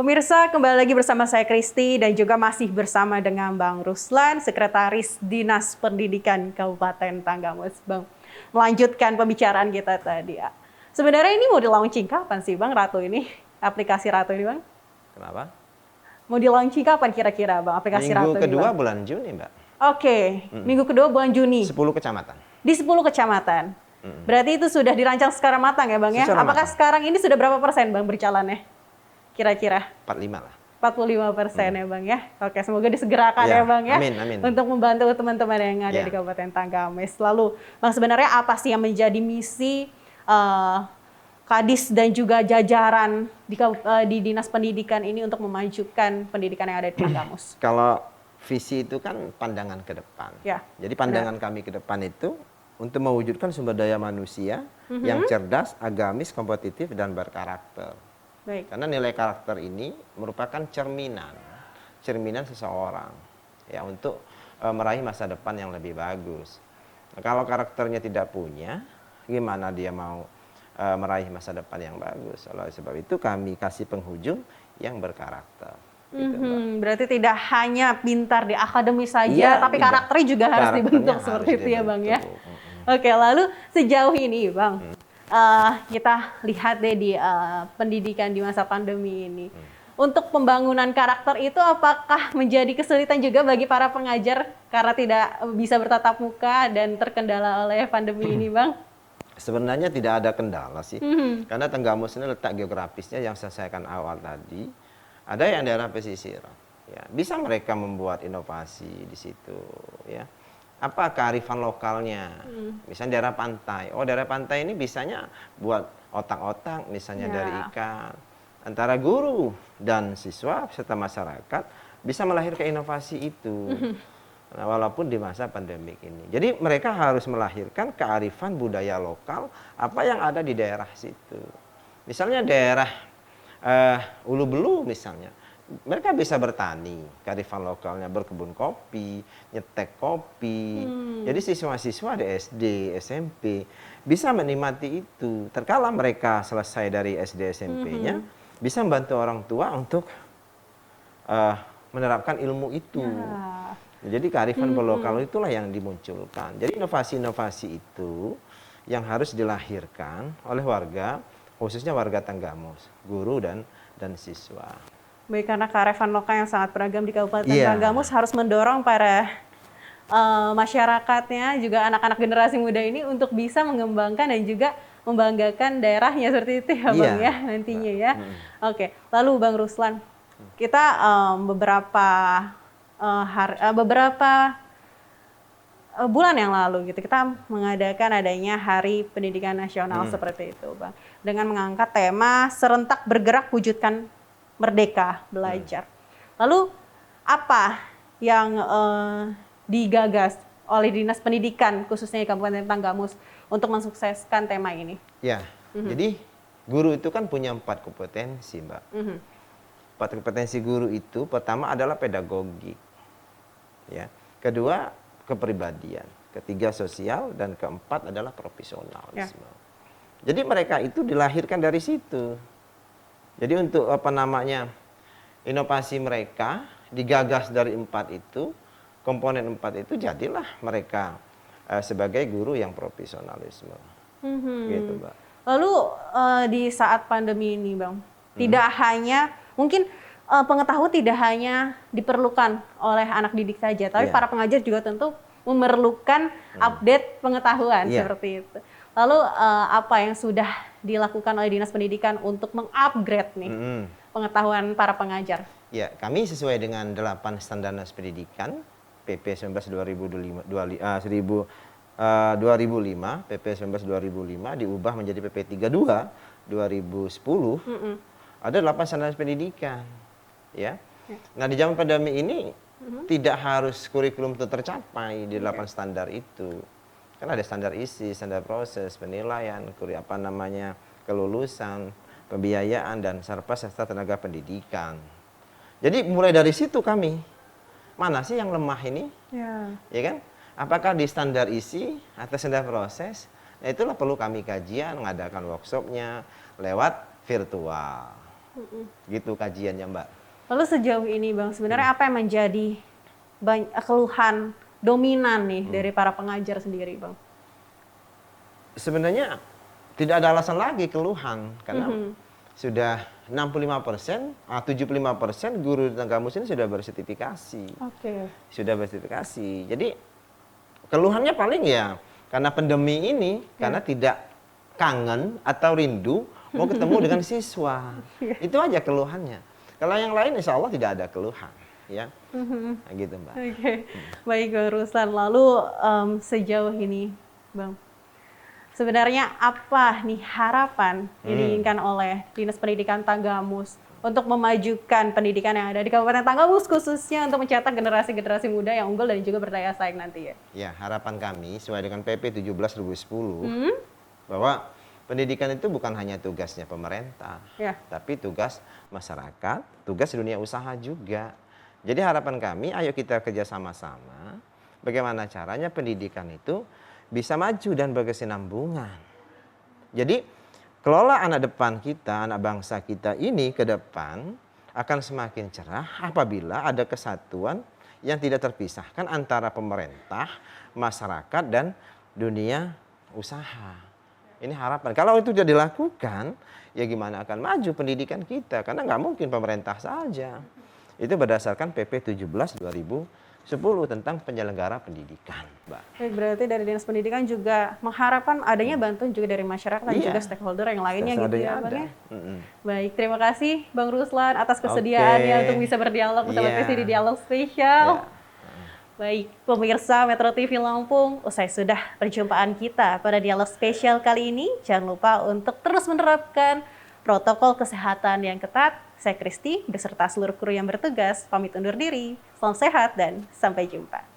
Pemirsa, kembali lagi bersama saya Kristi dan juga masih bersama dengan Bang Ruslan, Sekretaris Dinas Pendidikan Kabupaten Tanggamus. Bang, melanjutkan pembicaraan kita tadi. Sebenarnya ini mau di-launching kapan sih Bang Ratu ini? Aplikasi Ratu ini Bang? Kenapa? Mau di-launching kapan kira-kira Bang aplikasi Ratu Minggu ini kedua Bang? bulan Juni, Mbak. Oke, minggu kedua bulan Juni. 10 kecamatan. Di 10 kecamatan. Berarti itu sudah dirancang secara matang ya Bang ya? Secara Apakah matang. sekarang ini sudah berapa persen Bang berjalannya? Kira-kira? 45 lah. 45% ya Bang ya. Oke, semoga disegerakan ya Bang ya. Amin, amin. Untuk membantu teman-teman yang ada Ya. di Kabupaten Tanggamus. Lalu Bang, sebenarnya apa sih yang menjadi misi Kadis dan juga jajaran di Dinas Pendidikan ini untuk memajukan pendidikan yang ada di Tanggamus? Kalau visi itu kan pandangan ke depan. Ya, Jadi pandangan kami ke depan itu untuk mewujudkan sumber daya manusia yang cerdas, agamis, kompetitif, dan berkarakter. Baik. Karena nilai karakter ini merupakan cerminan seseorang ya untuk meraih masa depan yang lebih bagus. Nah, kalau karakternya tidak punya, gimana dia mau meraih masa depan yang bagus? Oleh sebab itu kami kasih penghujung yang berkarakter. Gitu, Mbak. Berarti tidak hanya pintar di akademis saja, Iya, tapi tidak. karakternya juga harus Karakternya dibentuk harus seperti itu ya Bang ya. dibentuk. Oke, lalu sejauh ini Bang, kita lihat deh di pendidikan di masa pandemi ini. Untuk pembangunan karakter itu apakah menjadi kesulitan juga bagi para pengajar karena tidak bisa bertatap muka dan terkendala oleh pandemi ini Bang? Sebenarnya tidak ada kendala sih, karena Tanggamus ini letak geografisnya yang saya sampaikan awal tadi, ada yang daerah pesisir, ya bisa mereka membuat inovasi di situ, ya. Apa kearifan lokalnya, misalnya daerah pantai, daerah pantai ini bisanya buat otak-otak, misalnya dari ikan, antara guru dan siswa serta masyarakat bisa melahirkan inovasi itu. Nah, walaupun di masa pandemik ini. Jadi mereka harus melahirkan kearifan budaya lokal apa yang ada di daerah situ. Misalnya daerah Ulu Belu misalnya. Mereka bisa bertani, kearifan lokalnya berkebun kopi, nyetek kopi. Jadi siswa-siswa di SD, SMP bisa menikmati itu. Terkala mereka selesai dari SD SMP-nya, bisa membantu orang tua untuk menerapkan ilmu itu. Jadi kearifan berlokal itulah yang dimunculkan. Jadi inovasi-inovasi itu yang harus dilahirkan oleh warga, khususnya warga Tanggamus, guru dan siswa. Baik, karena kearifan lokal yang sangat beragam di Kabupaten Tanggamus harus mendorong para masyarakatnya, juga anak-anak generasi muda ini untuk bisa mengembangkan dan juga membanggakan daerahnya seperti itu ya Bang ya nantinya ya. Oke, lalu Bang Ruslan, kita beberapa bulan yang lalu gitu kita mengadakan adanya Hari Pendidikan Nasional seperti itu Bang, dengan mengangkat tema serentak bergerak wujudkan merdeka belajar. Lalu apa yang digagas oleh Dinas Pendidikan khususnya di Kabupaten Tanggamus untuk mensukseskan tema ini? Ya, jadi guru itu kan punya 4 kompetensi Mbak. 4 kompetensi guru itu pertama adalah pedagogik, ya. Kedua kepribadian, ketiga sosial, dan keempat adalah profesionalisme. Jadi mereka itu dilahirkan dari situ. Jadi untuk inovasi mereka digagas dari 4 itu, komponen 4 itu, jadilah mereka sebagai guru yang profesionalisme. Gitu, Mbak. Lalu di saat pandemi ini Bang, tidak hanya mungkin pengetahuan tidak hanya diperlukan oleh anak didik saja, tapi para pengajar juga tentu memerlukan update pengetahuan seperti itu. Lalu apa yang sudah dilakukan oleh Dinas Pendidikan untuk mengupgrade nih pengetahuan para pengajar? Ya, kami sesuai dengan 8 standar Dinas Pendidikan PP 19 2005, PP 19 2005 diubah menjadi PP 32 2010. Ada 8 standar pendidikan, ya. Nah, di zaman pandemi ini tidak harus kurikulum itu tercapai di 8 standar itu. Kan ada standar isi, standar proses, penilaian, kelulusan, pembiayaan, dan serta tenaga pendidikan. Jadi mulai dari situ kami, mana sih yang lemah ini? Ya kan? Apakah di standar isi atau standar proses? Nah, itulah perlu kami kajian, mengadakan workshopnya lewat virtual. Gitu kajiannya, Mbak. Lalu sejauh ini Bang, sebenarnya apa yang menjadi keluhan dominan nih dari para pengajar sendiri Bang? Sebenarnya tidak ada alasan lagi keluhan, karena sudah 65%, 75% guru di Tenggamus ini sudah bersertifikasi. Oke. Sudah bersertifikasi. Jadi keluhannya paling ya karena pandemi ini, karena tidak kangen atau rindu mau ketemu dengan siswa. Itu aja keluhannya. Kalau yang lain insya Allah tidak ada keluhan, ya. Nah, gitu, Mbak. Oke. Baik Bang Ruslan. Lalu sejauh ini Bang, sebenarnya apa nih harapan yang diinginkan oleh Dinas Pendidikan Tanggamus untuk memajukan pendidikan yang ada di Kabupaten Tanggamus, khususnya untuk mencetak generasi-generasi muda yang unggul dan juga berdaya saing nanti ya? Ya, harapan kami sesuai dengan PP 17/2010 bahwa pendidikan itu bukan hanya tugasnya pemerintah, tapi tugas masyarakat, tugas dunia usaha juga. Jadi harapan kami, ayo kita kerja sama-sama bagaimana caranya pendidikan itu bisa maju dan berkesinambungan. Jadi kelola anak depan kita, anak bangsa kita ini ke depan akan semakin cerah apabila ada kesatuan yang tidak terpisahkan antara pemerintah, masyarakat, dan dunia usaha. Ini harapan. Kalau itu sudah dilakukan, ya gimana akan maju pendidikan kita? Karena nggak mungkin pemerintah saja. Itu berdasarkan PP 17/2010 tentang penyelenggara pendidikan, Mbak. Baik, berarti dari Dinas Pendidikan juga mengharapkan adanya bantuan juga dari masyarakat dan juga stakeholder yang lainnya gitu ya Bang ya? Baik, terima kasih Bang Ruslan atas kesediaannya untuk bisa berdialog bersama di Dialog Spesial. Baik, pemirsa Metro TV Lampung, usai sudah perjumpaan kita pada Dialog Spesial kali ini, jangan lupa untuk terus menerapkan protokol kesehatan yang ketat. Saya Kristi beserta seluruh kru yang bertugas pamit undur diri. Salam sehat dan sampai jumpa.